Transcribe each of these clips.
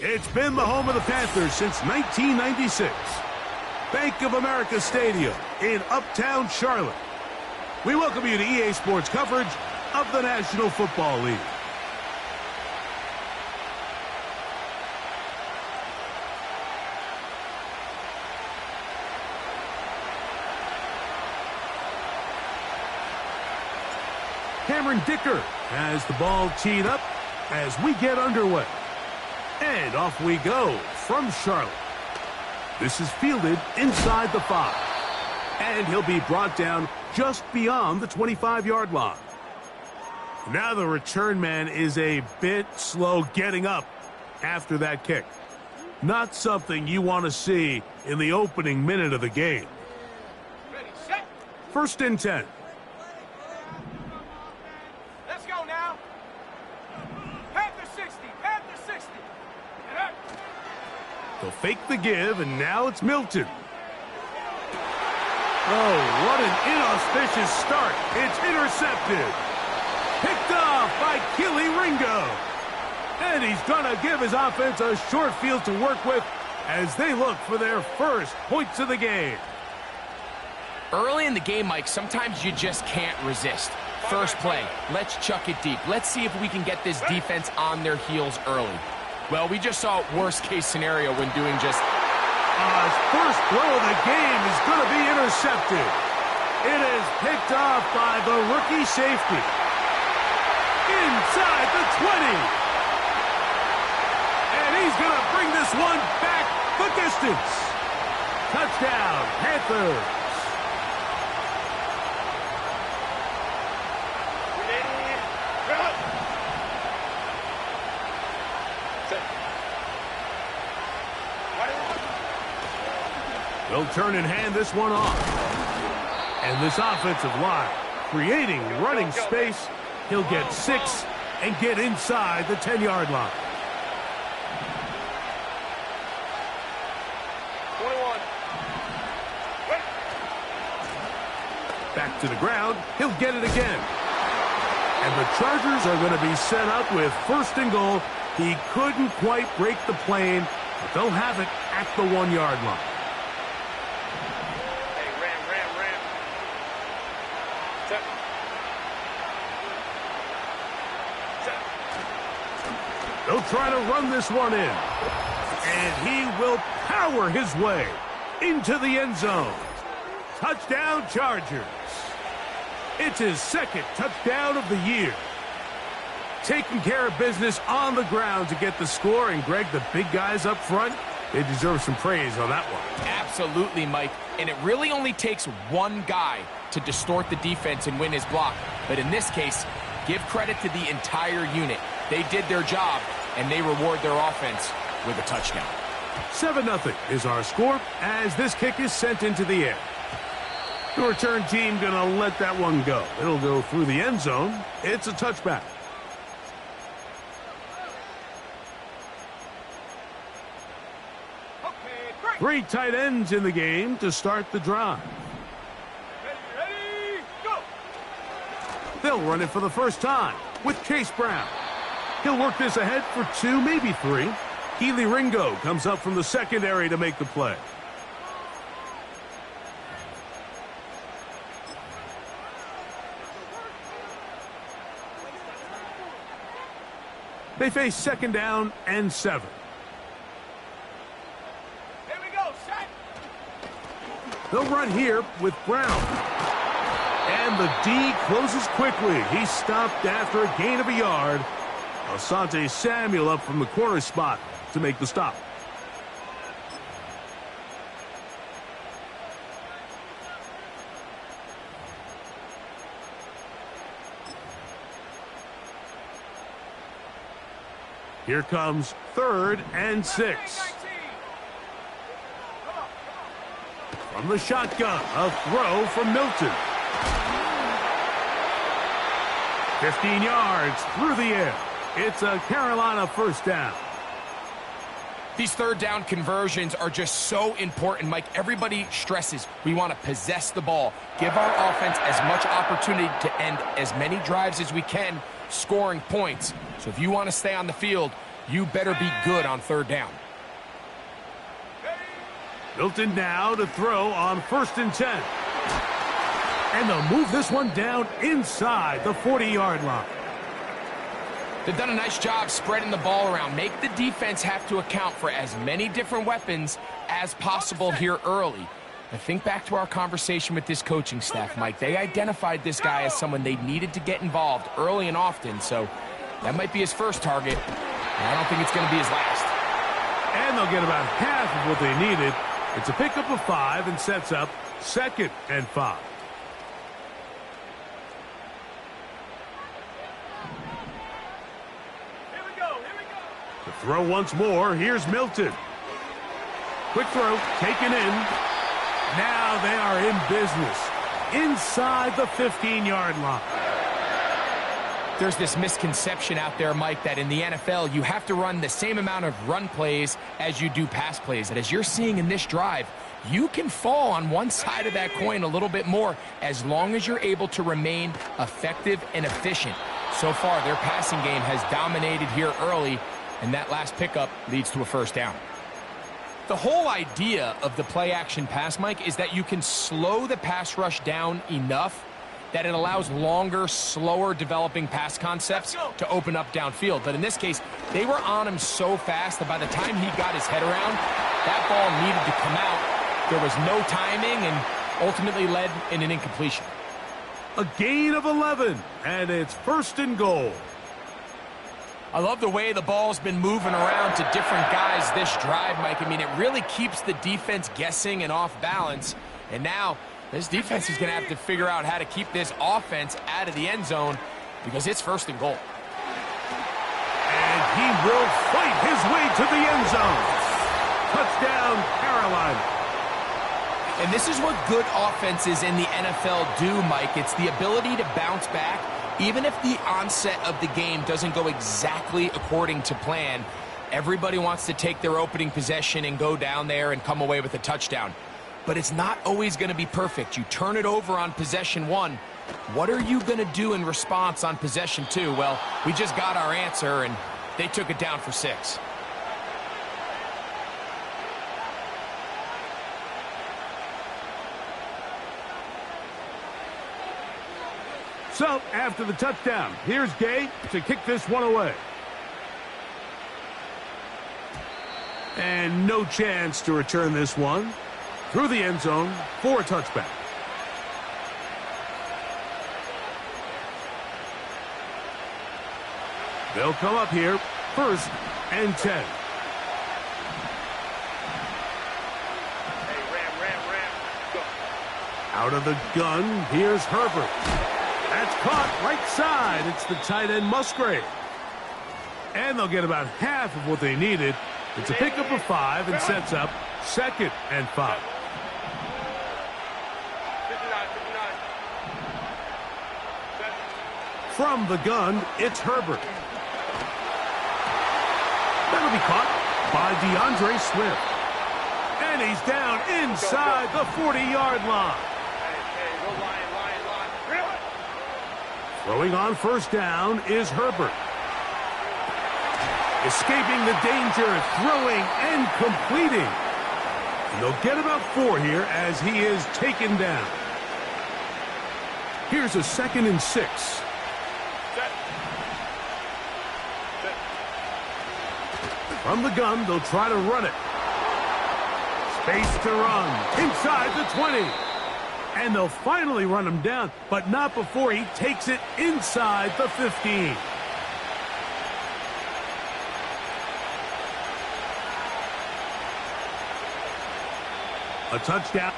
It's been the home of the Panthers since 1996. Bank of America Stadium in Uptown Charlotte. We welcome you to EA Sports coverage of the National Football League. Cameron Dicker has the ball teed up as we get underway. And off we go from Charlotte. This is fielded inside the 5. And he'll be brought down just beyond the 25-yard line. Now the return man is a bit slow getting up after that kick. Not something you want to see in the opening minute of the game. Ready, set. 1st and 10. Let's go now. Panther 60, Panther 60. They'll fake the give, and now it's Milton. Oh, what an inauspicious start. It's intercepted. Picked off by Keely Ringo. And he's going to give his offense a short field to work with as they look for their first points of the game. Early in the game, Mike, sometimes you just can't resist. First play, let's chuck it deep. Let's see if we can get this defense on their heels early. Well, we just saw worst-case scenario when doing just... His first throw of the game is going to be intercepted. It is picked off by the rookie safety. Inside the 20. And he's going to bring this one back the distance. Touchdown, Panthers. They'll turn and hand this one off. And this offensive line creating running space. He'll get 6 and get inside the 10-yard line. 21. Back to the ground. He'll get it again. And the Chargers are going to be set up with 1st and goal. He couldn't quite break the plane, but they'll have it at the 1-yard line. They'll try to run this one in. And he will power his way into the end zone. Touchdown, Chargers. It's his 2nd touchdown of the year. Taking care of business on the ground to get the score. And, Greg, the big guys up front, they deserve some praise on that one. Absolutely, Mike. And it really only takes one guy to distort the defense and win his block. But in this case, give credit to the entire unit. They did their job, and they reward their offense with a touchdown. 7-0 is our score as this kick is sent into the air. The return team going to let that one go. It'll go through the end zone. It's a touchback. Okay, 3 tight ends in the game to start the drive. ready, go. They'll run it for the first time with Chase Brown. He'll work this ahead for 2, maybe 3. Keely Ringo comes up from the secondary to make the play. They face 2nd down and 7. Here we go, set. They'll run here with Brown. And the D closes quickly. He's stopped after a gain of a yard. Asante Samuel up from the corner spot to make the stop. Here comes 3rd and 6. From the shotgun, a throw from Milton. 15 yards through the air. It's a Carolina 1st down. These 3rd down conversions are just so important, Mike. Everybody stresses we want to possess the ball, give our offense as much opportunity to end as many drives as we can, scoring points. So if you want to stay on the field, you better be good on third down. Milton now to throw on 1st and 10. And they'll move this one down inside the 40-yard line. They've done a nice job spreading the ball around. Make the defense have to account for as many different weapons as possible here early. Now think back to our conversation with this coaching staff, Mike. They identified this guy as someone they needed to get involved early and often, so that might be his first target. I don't think it's going to be his last. And they'll get about half of what they needed. It's a pickup of 5 and sets up 2nd and 5. To throw once more, here's Milton. Quick throw, taken in. Now they are in business inside the 15-yard line. There's this misconception out there, Mike, that in the NFL you have to run the same amount of run plays as you do pass plays. And as you're seeing in this drive, you can fall on one side of that coin a little bit more as long as you're able to remain effective and efficient. So far, their passing game has dominated here early, and that last pickup leads to a first down. The whole idea of the play-action pass, Mike, is that you can slow the pass rush down enough that it allows longer, slower developing pass concepts to open up downfield. But in this case, they were on him so fast that by the time he got his head around, that ball needed to come out. There was no timing and ultimately led in an incompletion. A gain of 11, and it's 1st and goal. I love the way the ball's been moving around to different guys this drive, Mike. I mean, it really keeps the defense guessing and off balance. And now this defense is going to have to figure out how to keep this offense out of the end zone because it's 1st and goal. And he will fight his way to the end zone. Touchdown, Carolina. And this is what good offenses in the NFL do, Mike. It's the ability to bounce back. Even if the onset of the game doesn't go exactly according to plan, everybody wants to take their opening possession and go down there and come away with a touchdown. But it's not always going to be perfect. You turn it over on possession 1. What are you going to do in response on possession 2? Well, we just got our answer, and they took it down for 6. So, after the touchdown, here's Gay to kick this one away. And no chance to return this one through the end zone for a touchback. They'll come up here, 1st and 10. Out of the gun, here's Herbert. That's caught right side. It's the tight end Musgrave. And they'll get about half of what they needed. It's a pickup of 5 and sets up 2nd and 5. From the gun, it's Herbert. That'll be caught by DeAndre Swift. And he's down inside the 40-yard line. Throwing on 1st down is Herbert. Escaping the danger, throwing and completing. And they'll get about 4 here as he is taken down. Here's a 2nd and 6. From the gun, they'll try to run it. Space to run inside the 20. And they'll finally run him down, but not before he takes it inside the 15. A touchdown.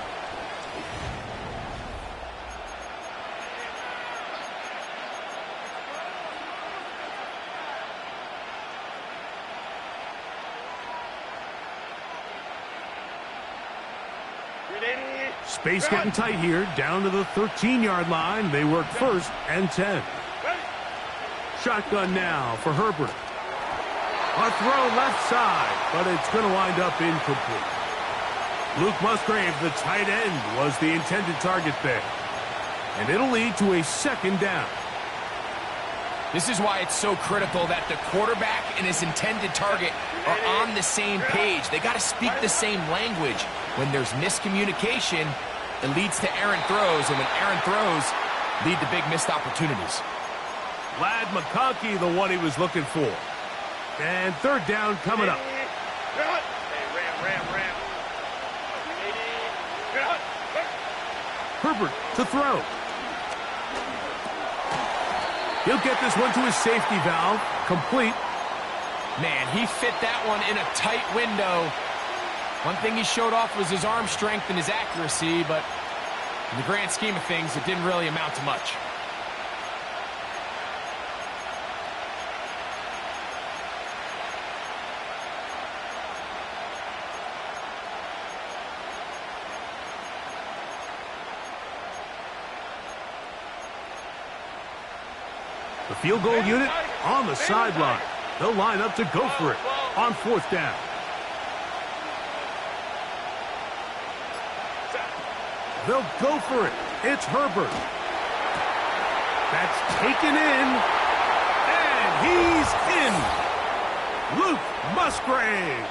Space getting tight here, down to the 13-yard line. They work 1st and 10. Shotgun now for Herbert. A throw left side, but it's going to wind up incomplete. Luke Musgrave, the tight end, was the intended target there. And it'll lead to a 2nd down. This is why it's so critical that the quarterback and his intended target are on the same page. They got to speak the same language. When there's miscommunication, it leads to errant throws, and when errant throws lead to big missed opportunities. Lad McConkey, the one he was looking for. And third down coming up. Herbert to throw. He'll get this one to his safety valve. Complete. Man, he fit that one in a tight window. One thing he showed off was his arm strength and his accuracy, but in the grand scheme of things, it didn't really amount to much. The field goal unit on the sideline. They'll line up to go for it on fourth down. They'll go for it. It's Herbert. That's taken in. And he's in. Luke Musgrave.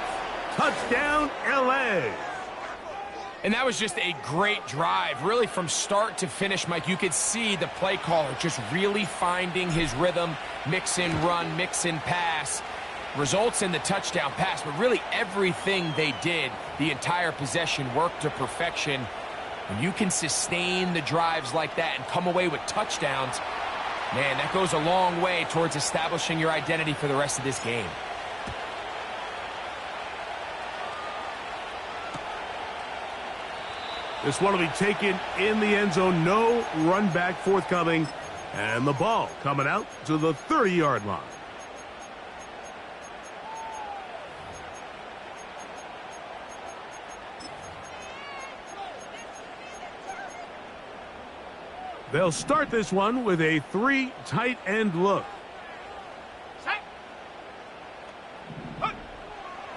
Touchdown, L.A. And that was just a great drive. Really, from start to finish, Mike, you could see the play caller just really finding his rhythm, mix in run, mix in pass. Results in the touchdown pass, but really everything they did, the entire possession, worked to perfection. When you can sustain the drives like that and come away with touchdowns, man, that goes a long way towards establishing your identity for the rest of this game. This one will be taken in the end zone. No run back forthcoming. And the ball coming out to the 30-yard line. They'll start this one with a 3 tight end look.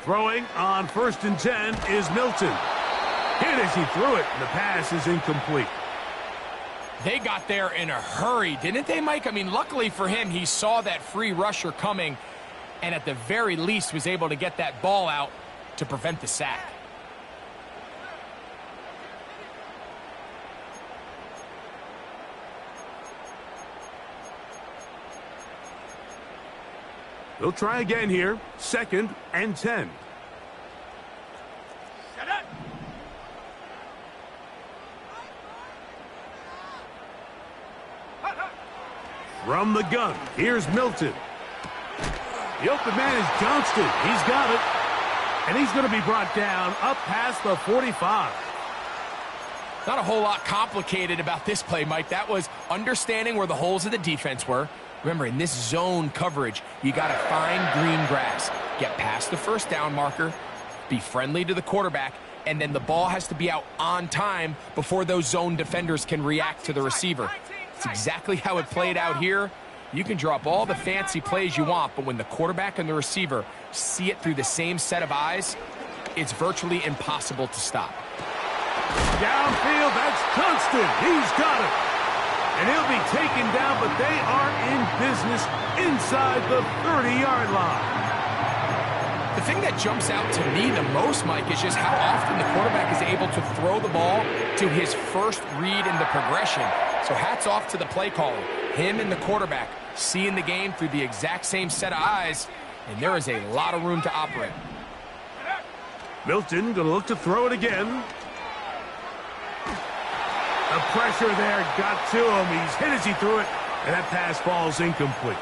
Throwing on 1st and 10 is Milton. Hit as he threw it, and the pass is incomplete. They got there in a hurry, didn't they, Mike? I mean, luckily for him, he saw that free rusher coming, and at the very least was able to get that ball out to prevent the sack. They'll try again here. 2nd and 10. From the gun, here's Milton. The open man is Johnston. He's got it. And he's going to be brought down up past the 45. Not a whole lot complicated about this play, Mike. That was understanding where the holes of the defense were. Remember, in this zone coverage, you got to find green grass, get past the first down marker, be friendly to the quarterback, and then the ball has to be out on time before those zone defenders can react to the receiver. It's exactly how it played out here. You can drop all the fancy plays you want, but when the quarterback and the receiver see it through the same set of eyes, it's virtually impossible to stop. Downfield, that's Johnston. He's got it. And he'll be taken down, but they are in business inside the 30-yard line. The thing that jumps out to me the most, Mike, is just how often the quarterback is able to throw the ball to his first read in the progression. So hats off to the play caller. Him and the quarterback seeing the game through the exact same set of eyes, and there is a lot of room to operate. Milton going to look to throw it again. The pressure there got to him. He's hit as he threw it, and that pass falls incomplete.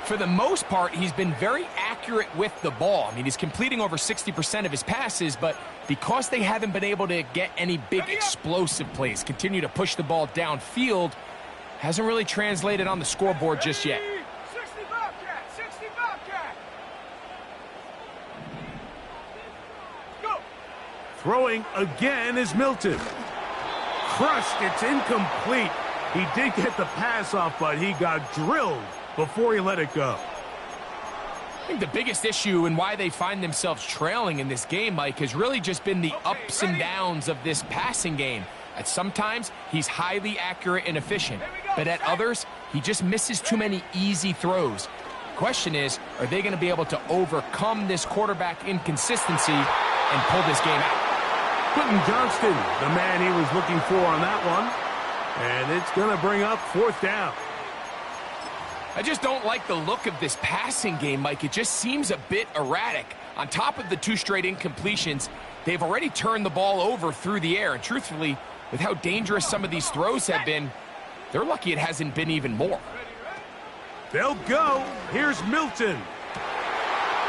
For the most part, he's been very accurate with the ball. I mean, he's completing over 60% of his passes, but because they haven't been able to get any big explosive plays, continue to push the ball downfield, hasn't really translated on the scoreboard just yet. 60 Bobcat, 60 Bobcat. Go. Throwing again is Milton. Crushed, it's incomplete. He did get the pass off, but he got drilled before he let it go. I think the biggest issue and why they find themselves trailing in this game, Mike, has really just been the ups and downs of this passing game. At sometimes, he's highly accurate and efficient, but at others, he just misses too many easy throws. The question is, are they going to be able to overcome this quarterback inconsistency and pull this game out? Quentin Johnston, the man he was looking for on that one. And it's going to bring up 4th down. I just don't like the look of this passing game, Mike. It just seems a bit erratic. On top of the 2 straight incompletions, they've already turned the ball over through the air. And truthfully, with how dangerous some of these throws have been, they're lucky it hasn't been even more. They'll go. Here's Milton.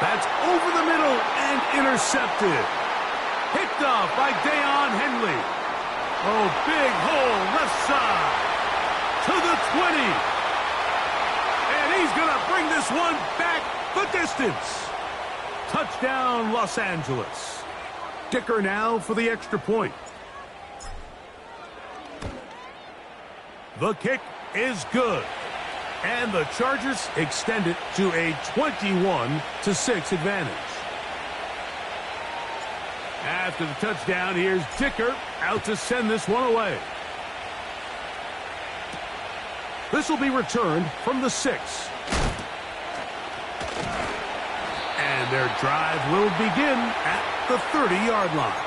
That's over the middle and intercepted. Picked off by Deion Henley. Oh, big hole left side to the 20. And he's going to bring this one back the distance. Touchdown, Los Angeles. Dicker now for the extra point. The kick is good. And the Chargers extend it to a 21-6 advantage. After the touchdown, here's Dicker out to send this one away. This will be returned from the 6. And their drive will begin at the 30-yard line.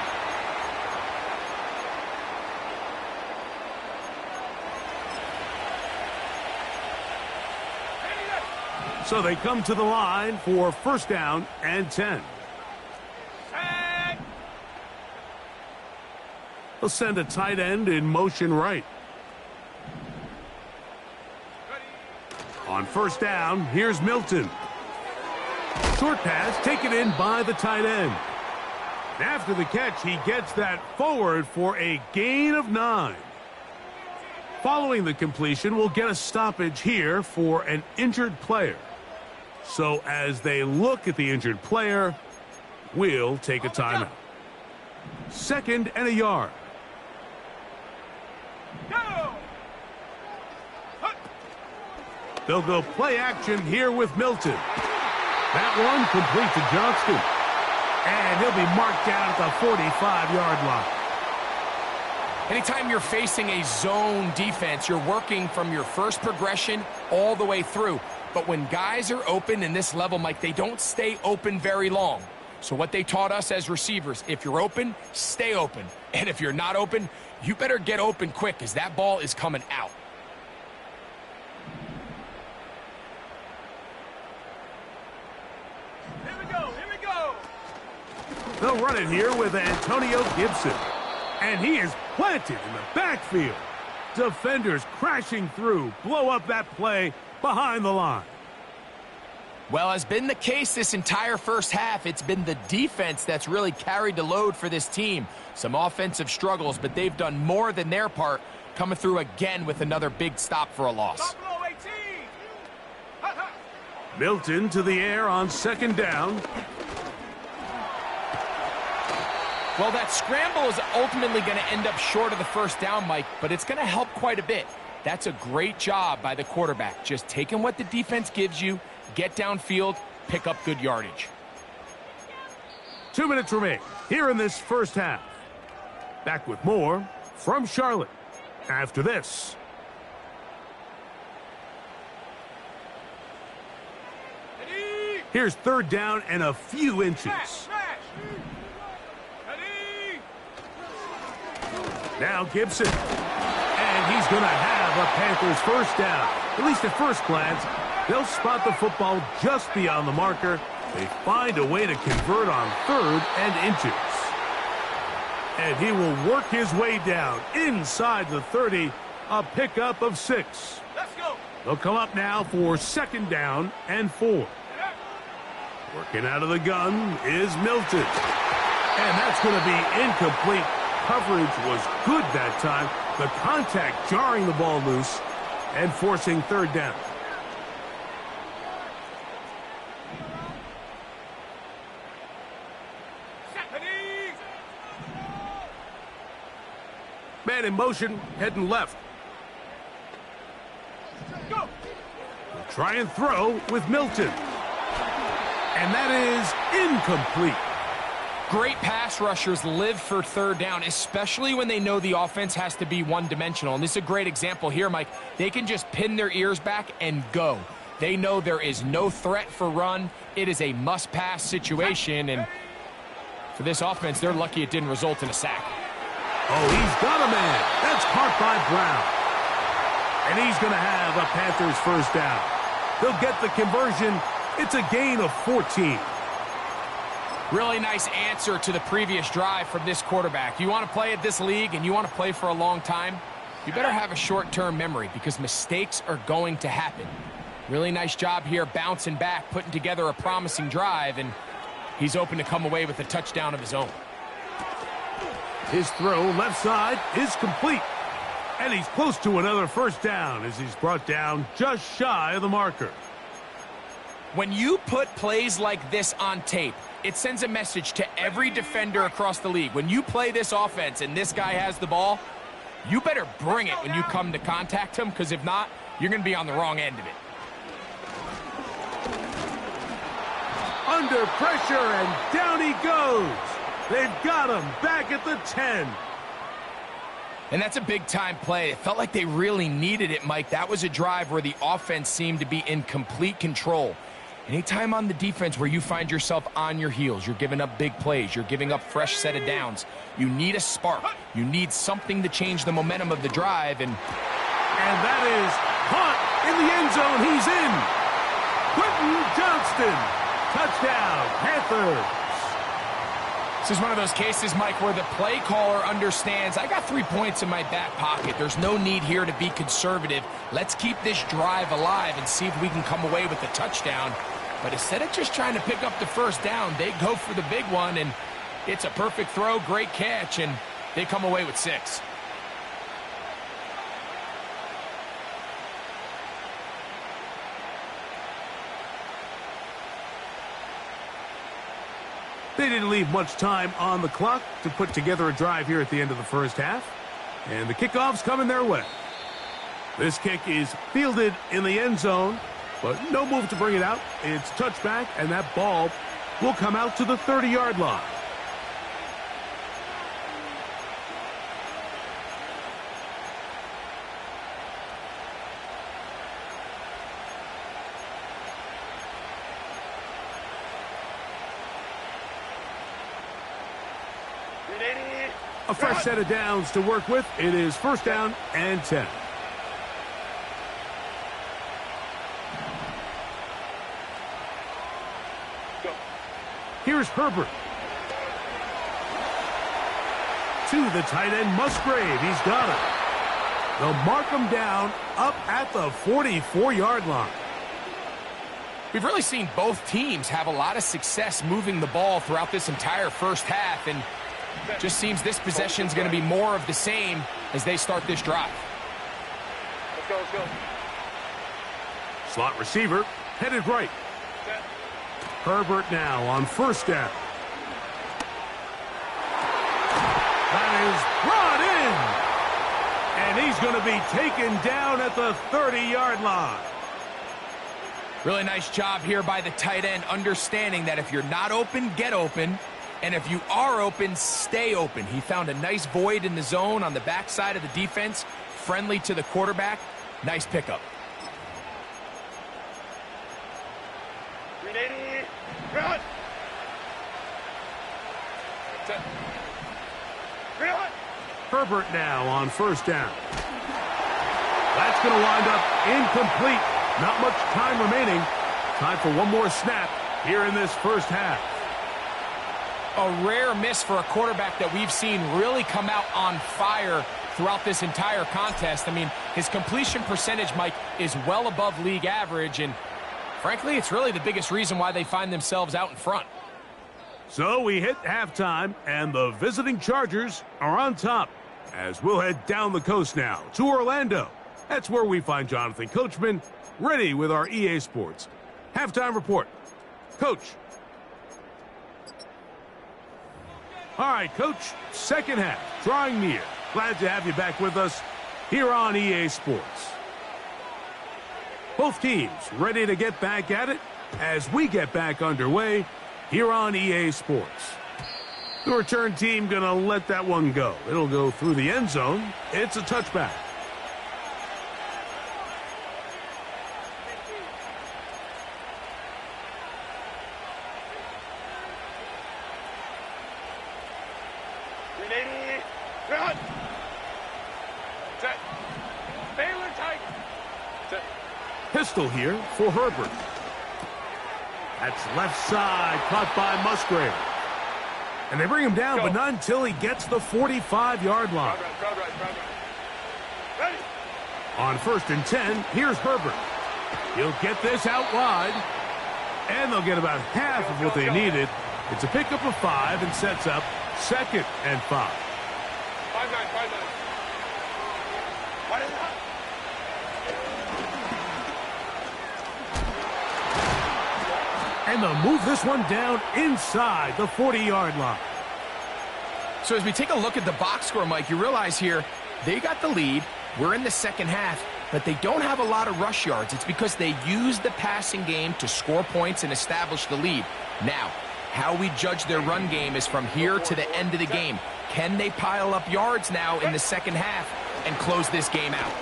So they come to the line for 1st down and 10. They'll send a tight end in motion right. On 1st down, here's Milton. Short pass taken in by the tight end. After the catch, he gets that forward for a gain of 9. Following the completion, we'll get a stoppage here for an injured player. So as they look at the injured player, we'll take a timeout. 2nd and a yard. They'll go play action here with Milton. That one complete to Johnston. And he'll be marked down at the 45-yard line. Anytime you're facing a zone defense, you're working from your first progression all the way through. But when guys are open in this level, Mike, they don't stay open very long. So what they taught us as receivers, if you're open, stay open. And if you're not open, you better get open quick because that ball is coming out. Here we go, here we go. They'll run it here with Antonio Gibson. And he is planted in the backfield. Defenders crashing through, blow up that play behind the line. Well, as been the case this entire first half, it's been the defense that's really carried the load for this team. Some offensive struggles, but they've done more than their part, coming through again with another big stop for a loss. Buffalo 18. Milton to the air on 2nd down. Well, that scramble is ultimately going to end up short of the 1st down, Mike, but it's going to help quite a bit. That's a great job by the quarterback, just taking what the defense gives you, get downfield, pick up good yardage. 2 minutes remain here in this first half. Back with more from Charlotte after this. Here's 3rd down and a few inches. Now Gibson. And he's going to have a Panthers 1st down. At least at first glance, they'll spot the football just beyond the marker. They find a way to convert on 3rd and inches. And he will work his way down inside the 30, a pickup of 6. Let's go. They'll come up now for 2nd down and 4. Working out of the gun is Milton. And that's going to be incomplete. Coverage was good that time. The contact jarring the ball loose and forcing 3rd down. Man in motion, heading left. Go. We'll try and throw with Milton. And that is incomplete. Great pass rushers live for third down, especially when they know the offense has to be one-dimensional. And this is a great example here, Mike. They can just pin their ears back and go. They know there is no threat for run. It is a must-pass situation, and for this offense, they're lucky it didn't result in a sack. Oh, he's got a man. That's caught by Brown. And he's going to have a Panthers first down. They'll get the conversion. It's a gain of 14. Really nice answer to the previous drive from this quarterback. You want to play at this league and you want to play for a long time, you better have a short-term memory because mistakes are going to happen. Really nice job here bouncing back, putting together a promising drive, and he's open to come away with a touchdown of his own. His throw left side is complete. And he's close to another first down as he's brought down just shy of the marker. When you put plays like this on tape, it sends a message to every defender across the league. When you play this offense and this guy has the ball, you better bring it when you come to contact him, because if not, you're going to be on the wrong end of it. Under pressure, and down he goes. They've got him back at the 10. And that's a big-time play. It felt like they really needed it, Mike. That was a drive where the offense seemed to be in complete control. Anytime on the defense where you find yourself on your heels, you're giving up big plays, you're giving up fresh set of downs, you need a spark. You need something to change the momentum of the drive, and that is caught in the end zone. He's in. Quentin Johnston. Touchdown, Panthers. This is one of those cases, Mike, where the play caller understands, I got 3 points in my back pocket. There's no need here to be conservative. Let's keep this drive alive and see if we can come away with a touchdown. But instead of just trying to pick up the first down, they go for the big one, and it's a perfect throw, great catch, and they come away with 6. They didn't leave much time on the clock to put together a drive here at the end of the first half. And the kickoff's coming their way. This kick is fielded in the end zone, but no move to bring it out. It's touchback, and that ball will come out to the 30-yard line. A fresh set of downs to work with. It is first down and 10. Here's Herbert. To the tight end, Musgrave. He's got it. They'll mark him down up at the 44-yard line. We've really seen both teams have a lot of success moving the ball throughout this entire first half, and just seems this possession is going to be more of the same as they start this drive. Let's go. Slot receiver headed right. Herbert now on first down. That is brought in. And he's going to be taken down at the 30-yard line. Really nice job here by the tight end, understanding that if you're not open, get open. And if you are open, stay open. He found a nice void in the zone on the backside of the defense, friendly to the quarterback. Nice pickup. 380, run! Run! Herbert now on first down. That's going to wind up incomplete. Not much time remaining. Time for one more snap here in this first half. A rare miss for a quarterback that we've seen really come out on fire throughout this entire contest. I mean, his completion percentage, Mike, is well above league average, and frankly, it's really the biggest reason why they find themselves out in front. So we hit halftime, and the visiting Chargers are on top as we'll head down the coast now to Orlando. That's where we find Jonathan Coachman ready with our EA Sports halftime report. Coach. All right, Coach, second half, drawing near. Glad to have you back with us here on EA Sports. Both teams ready to get back at it as we get back underway here on EA Sports. The return team going to let that one go. It'll go through the end zone. It's a touchback. Run. Set. Baylor tight. Set. Pistol here for Herbert. That's left side, caught by Musgrave. And they bring him down, but not until he gets the 45-yard line. Crowd right. Ready. On 1st and 10, here's Herbert. He'll get this out wide, and they'll get about half of what they needed. It's a pickup of 5 and sets up 2nd and 5. 5-9. What is that? And they'll move this one down inside the 40-yard line. So as we take a look at the box score, Mike, you realize here they got the lead. We're in the second half, but they don't have a lot of rush yards. It's because they use the passing game to score points and establish the lead. Now, how we judge their run game is from here to the end of the game. Can they pile up yards now in the second half and close this game out?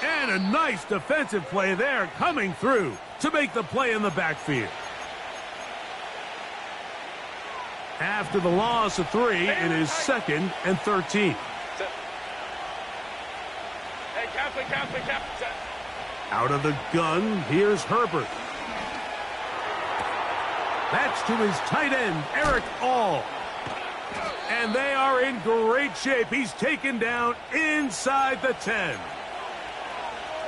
And a nice defensive play there coming through to make the play in the backfield. After the loss of 3, it is 2nd and 13. Hey, Captain. Set. Out of the gun, here's Herbert. That's to his tight end, Eric All. And they are in great shape. He's taken down inside the 10.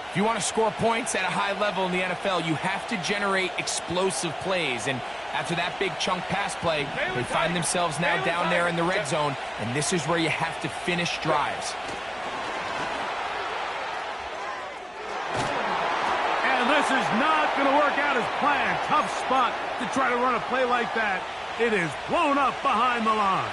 If you want to score points at a high level in the NFL, you have to generate explosive plays. And after that big chunk pass play, they find themselves now down there in the red zone, and this is where you have to finish drives. And this is not going to work out as planned. Tough spot to try to run a play like that. It is blown up behind the line.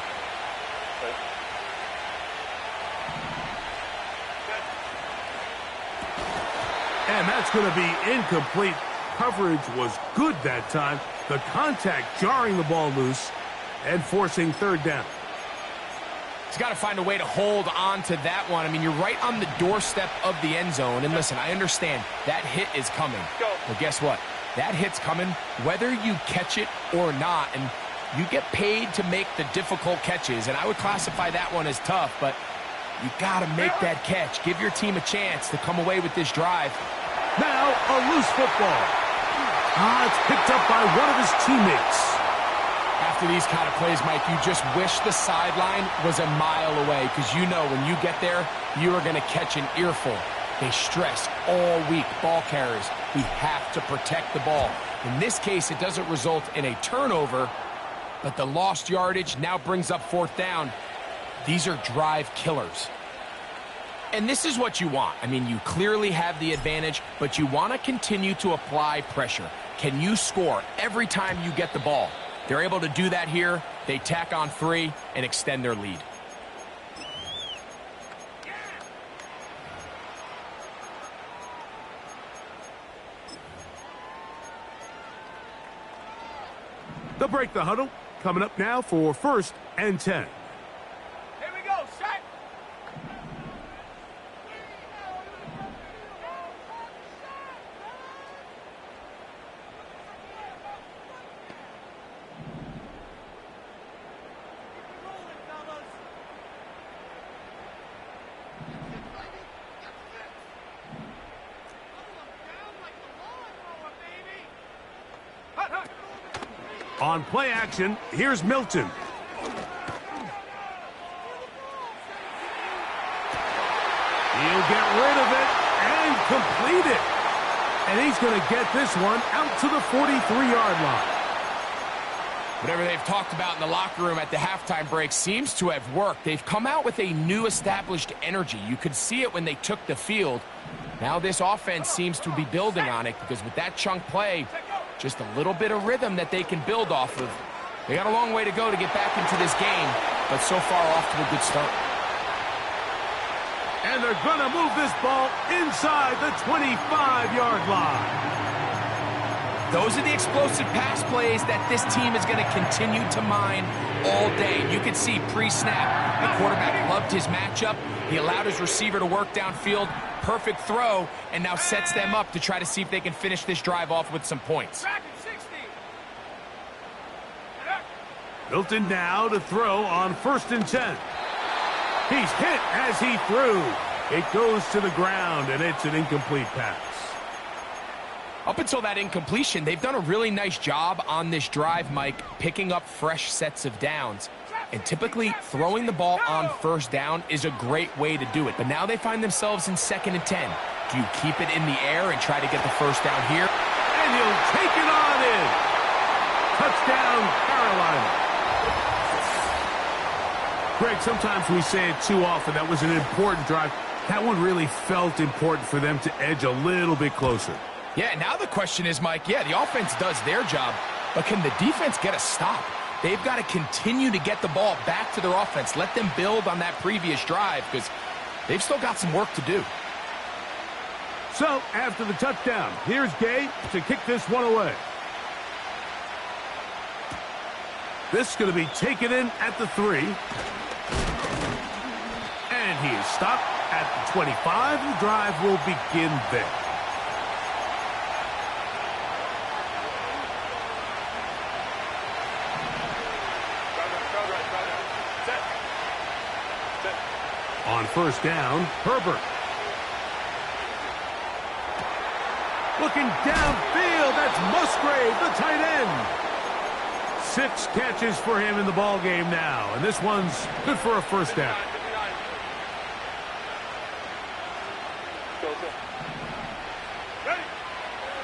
And that's going to be incomplete. Coverage was good that time. The contact jarring the ball loose and forcing 3rd down. He's got to find a way to hold on to that one. I mean, you're right on the doorstep of the end zone. And listen, I understand that hit is coming. But guess what? That hit's coming whether you catch it or not. And you get paid to make the difficult catches. And I would classify that one as tough, but you got to make that catch. Give your team a chance to come away with this drive. Now a loose football. It's picked up by one of his teammates. After these kind of plays, Mike, you just wish the sideline was a mile away, because you know when you get there, you are going to catch an earful. They stress all week, ball carriers. We have to protect the ball. In this case, it doesn't result in a turnover, but the lost yardage now brings up 4th down. These are drive killers. And this is what you want. I mean, you clearly have the advantage, but you want to continue to apply pressure. Can you score every time you get the ball? They're able to do that here. They tack on 3 and extend their lead. They'll break the huddle. Coming up now for 1st and 10. Here we go. Set. On play action, here's Milton. He'll get rid of it and complete it. And he's going to get this one out to the 43-yard line. Whatever they've talked about in the locker room at the halftime break seems to have worked. They've come out with a new established energy. You could see it when they took the field. Now this offense seems to be building on it, because with that chunk play, just a little bit of rhythm that they can build off of. They got a long way to go to get back into this game, but so far off to a good start. And they're going to move this ball inside the 25-yard line. those are the explosive pass plays that this team is going to continue to mine all day. You can see pre-snap, the quarterback loved his matchup. He allowed his receiver to work downfield. Perfect throw, and now sets them up to try to see if they can finish this drive off with some points. Milton now to throw on 1st and 10. He's hit as he threw. It goes to the ground, and it's an incomplete pass. Up until that incompletion, they've done a really nice job on this drive, Mike, picking up fresh sets of downs. And typically, throwing the ball on 1st down is a great way to do it. But now they find themselves in 2nd and 10. Do you keep it in the air and try to get the 1st down here? And he'll take it on in. Touchdown, Carolina. Greg, sometimes we say it too often. That was an important drive. That one really felt important for them to edge a little bit closer. Yeah, now the question is, Mike, yeah, the offense does their job, but can the defense get a stop? They've got to continue to get the ball back to their offense. Let them build on that previous drive because they've still got some work to do. So, after the touchdown, here's Gay to kick this one away. This is going to be taken in at the 3. And he is stopped at the 25. The drive will begin there. On 1st down, Herbert. Looking downfield, that's Musgrave, the tight end. 6 catches for him in the ball game now, and this one's good for a 1st down.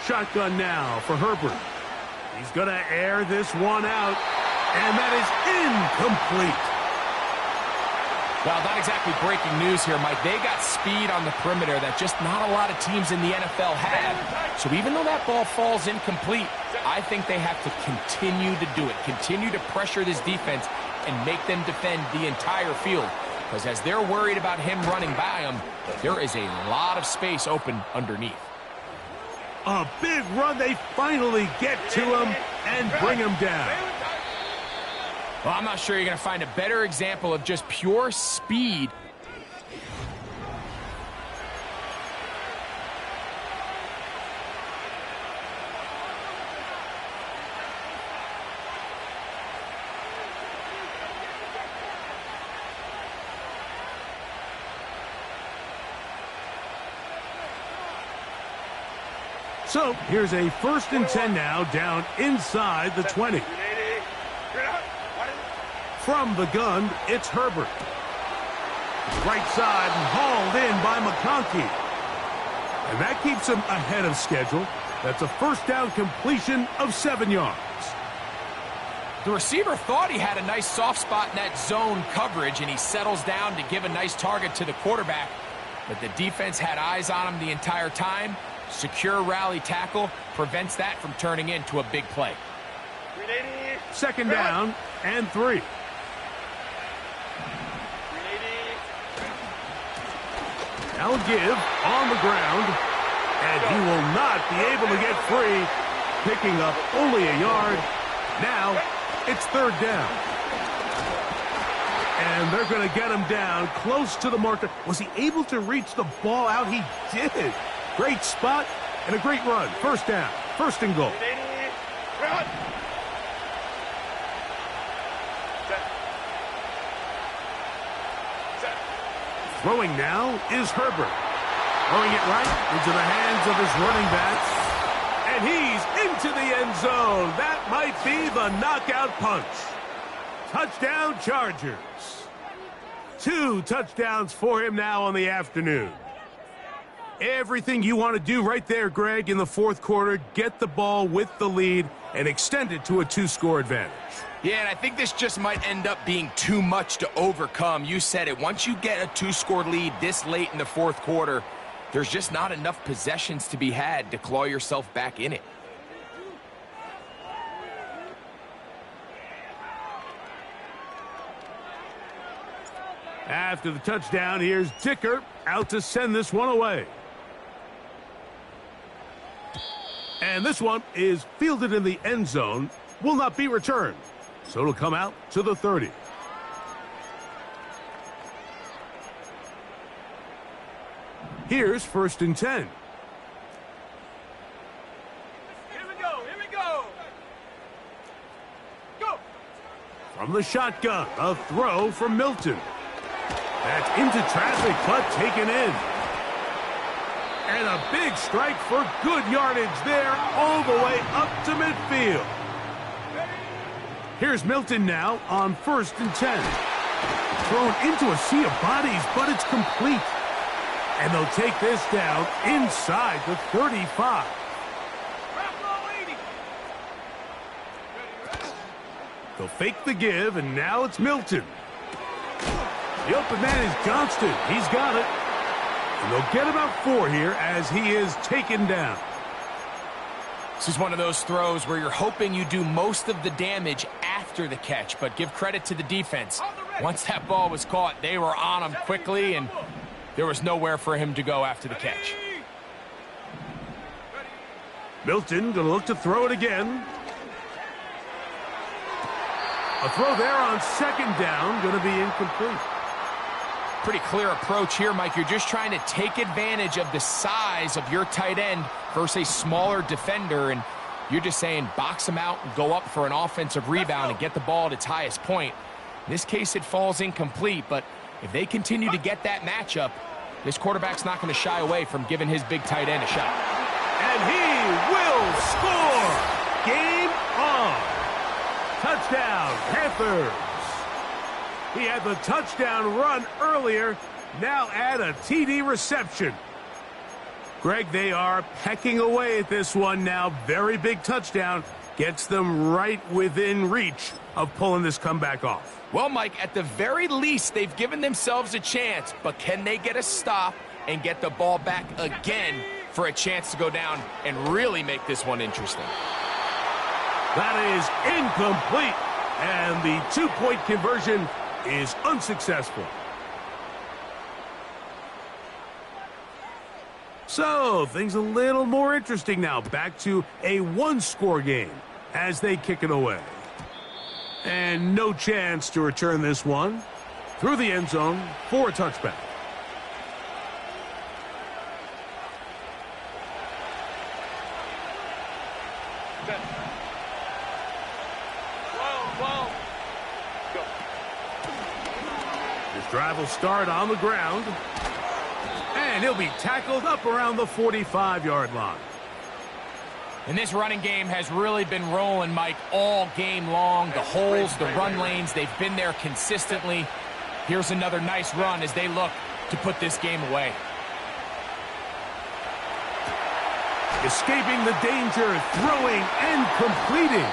Shotgun now for Herbert. He's going to air this one out, and that is incomplete. Well, not exactly breaking news here, Mike. They got speed on the perimeter that just not a lot of teams in the NFL have. So even though that ball falls incomplete, I think they have to continue to do it. Continue to pressure this defense and make them defend the entire field. Because as they're worried about him running by them, there is a lot of space open underneath. A big run. They finally get to him and bring him down. Well, I'm not sure you're going to find a better example of just pure speed. So here's a 1st and 10 now, down inside the 20. From the gun, it's Herbert. Right side and hauled in by McConkey. And that keeps him ahead of schedule. That's a 1st down completion of 7 yards. The receiver thought he had a nice soft spot in that zone coverage, and he settles down to give a nice target to the quarterback. But the defense had eyes on him the entire time. Secure rally tackle prevents that from turning into a big play. 2nd down and 3. Now give on the ground, and he will not be able to get free, picking up only a yard. Now it's 3rd down. And they're going to get him down close to the marker. Was he able to reach the ball out? He did. Great spot and a great run. 1st down, 1st and goal. Throwing now is Herbert. Throwing it right into the hands of his running backs. And he's into the end zone. That might be the knockout punch. Touchdown, Chargers. 2 touchdowns for him now on the afternoon. Everything you want to do right there, Greg, in the 4th quarter. Get the ball with the lead and extend it to a 2-score advantage. Yeah, and I think this just might end up being too much to overcome. You said it. Once you get a 2-score lead this late in the 4th quarter, there's just not enough possessions to be had to claw yourself back in it. After the touchdown, here's Dicker out to send this one away. And this one is fielded in the end zone, will not be returned. So it'll come out to the 30. Here's 1st and 10. Here we go. Here we go. Go. From the shotgun, a throw from Milton. That's into traffic, but taken in. And a big strike for good yardage there, all the way up to midfield. Here's Milton now on 1st and 10. Thrown into a sea of bodies, but it's complete. And they'll take this down inside the 35. They'll fake the give, and now it's Milton. The open man is Johnston. He's got it. And they'll get about 4 here as he is taken down. This is one of those throws where you're hoping you do most of the damage after the catch, but give credit to the defense. Once that ball was caught, they were on him quickly, and there was nowhere for him to go after the catch. Milton going to look to throw it again. A throw there on 2nd down, going to be incomplete. Pretty clear approach here, Mike. You're just trying to take advantage of the size of your tight end versus a smaller defender, and you're just saying box him out and go up for an offensive rebound and get the ball at its highest point. In this case, it falls incomplete, but if they continue to get that matchup, this quarterback's not going to shy away from giving his big tight end a shot. And he will score! Game on! Touchdown, Panthers! He had the touchdown run earlier, now add a TD reception. Greg, they are pecking away at this one now. Very big touchdown. Gets them right within reach of pulling this comeback off. Well, Mike, at the very least, they've given themselves a chance, but can they get a stop and get the ball back again for a chance to go down and really make this one interesting? That is incomplete, and the 2-point conversion is unsuccessful. So, things a little more interesting now. Back to a 1-score game as they kick it away. And no chance to return this one through the end zone for a touchback. This drive will start on the ground. And he'll be tackled up around the 45-yard line. And this running game has really been rolling, Mike, all game long. The holes, the run lanes, they've been there consistently. Here's another nice run as they look to put this game away. Escaping the danger, throwing and completing.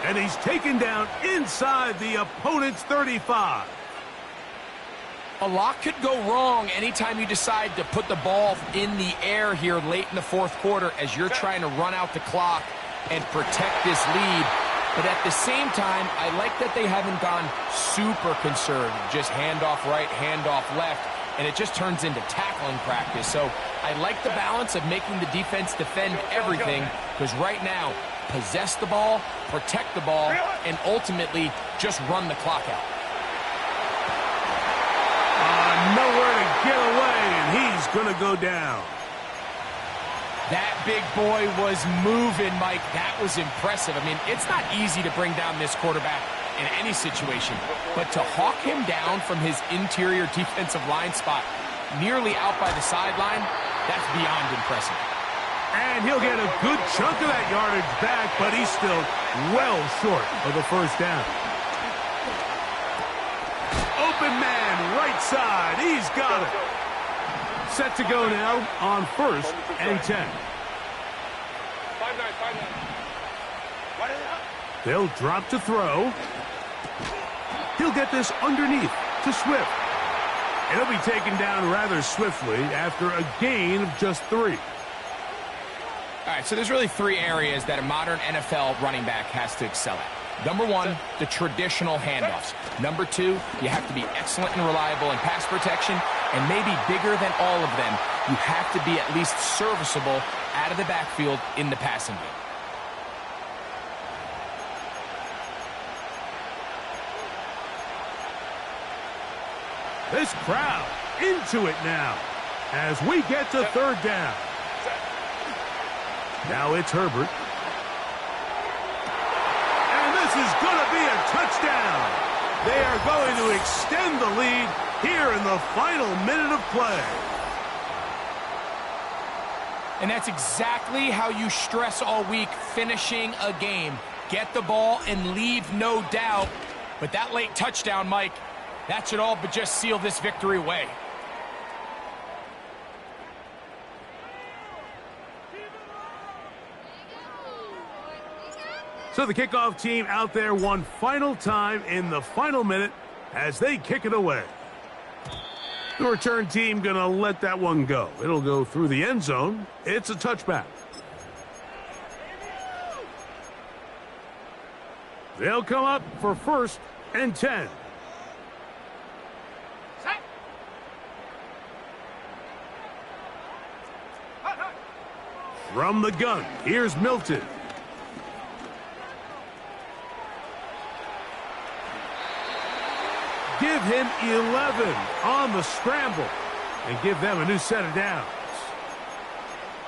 And he's taken down inside the opponent's 35. A lot could go wrong anytime you decide to put the ball in the air here late in the 4th quarter as you're trying to run out the clock and protect this lead. But at the same time, I like that they haven't gone super conservative. Just handoff right, handoff left, and it just turns into tackling practice. So I like the balance of making the defense defend everything, because right now, possess the ball, protect the ball, and ultimately just run the clock out. Nowhere to get away, and he's going to go down. That big boy was moving, Mike. That was impressive. I mean, it's not easy to bring down this quarterback in any situation, but to hawk him down from his interior defensive line spot nearly out by the sideline, that's beyond impressive. And he'll get a good chunk of that yardage back, but he's still well short of the 1st down. Open man, right side. He's got it. Set to go now on 1st and 10. 5-9. They'll drop to throw. He'll get this underneath to Swift. And he'll be taken down rather swiftly after a gain of just 3. All right, so there's really 3 areas that a modern NFL running back has to excel at. Number 1, the traditional handoffs. Number 2, you have to be excellent and reliable in pass protection, and maybe bigger than all of them, you have to be at least serviceable out of the backfield in the passing game. This crowd into it now as we get to third down. Now it's Herbert. And this is going to be a touchdown. They are going to extend the lead here in the final minute of play. And that's exactly how you stress all week, finishing a game. Get the ball and leave no doubt. But that late touchdown, Mike, that should all but just seal this victory away. So the kickoff team out there one final time in the final minute as they kick it away. The return team going to let that one go. It'll go through the end zone. It's a touchback. They'll come up for 1st and 10. From the gun, here's Milton. Give him 11 on the scramble and give them a new set of downs.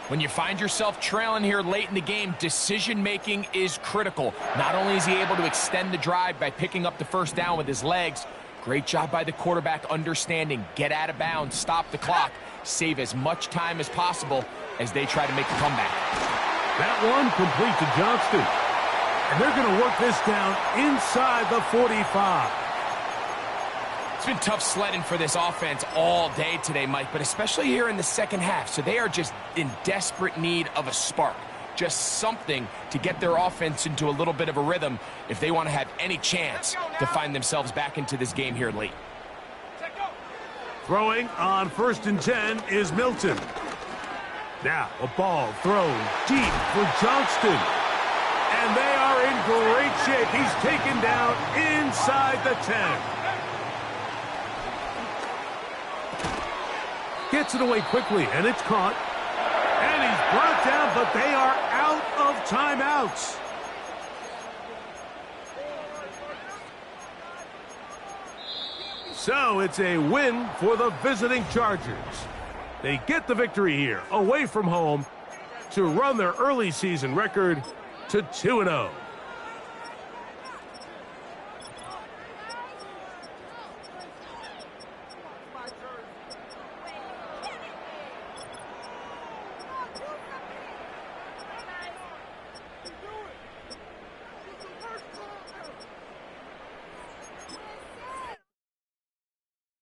When you find yourself trailing here late in the game, decision-making is critical. Not only is he able to extend the drive by picking up the first down with his legs, great job by the quarterback understanding, get out of bounds, stop the clock, save as much time as possible as they try to make a comeback. That one complete to Johnston. And they're going to work this down inside the 45. It's been tough sledding for this offense all day today, Mike, but especially here in the second half. So they are just in desperate need of a spark, just something to get their offense into a little bit of a rhythm if they want to have any chance to find themselves back into this game here late. Throwing on 1st and 10 is Milton. Now a ball thrown deep for Johnston. And they are in great shape. He's taken down inside the 10. Gets it away quickly, and it's caught. And he's brought down, but they are out of timeouts. So it's a win for the visiting Chargers. They get the victory here, away from home, to run their early season record to 2-0.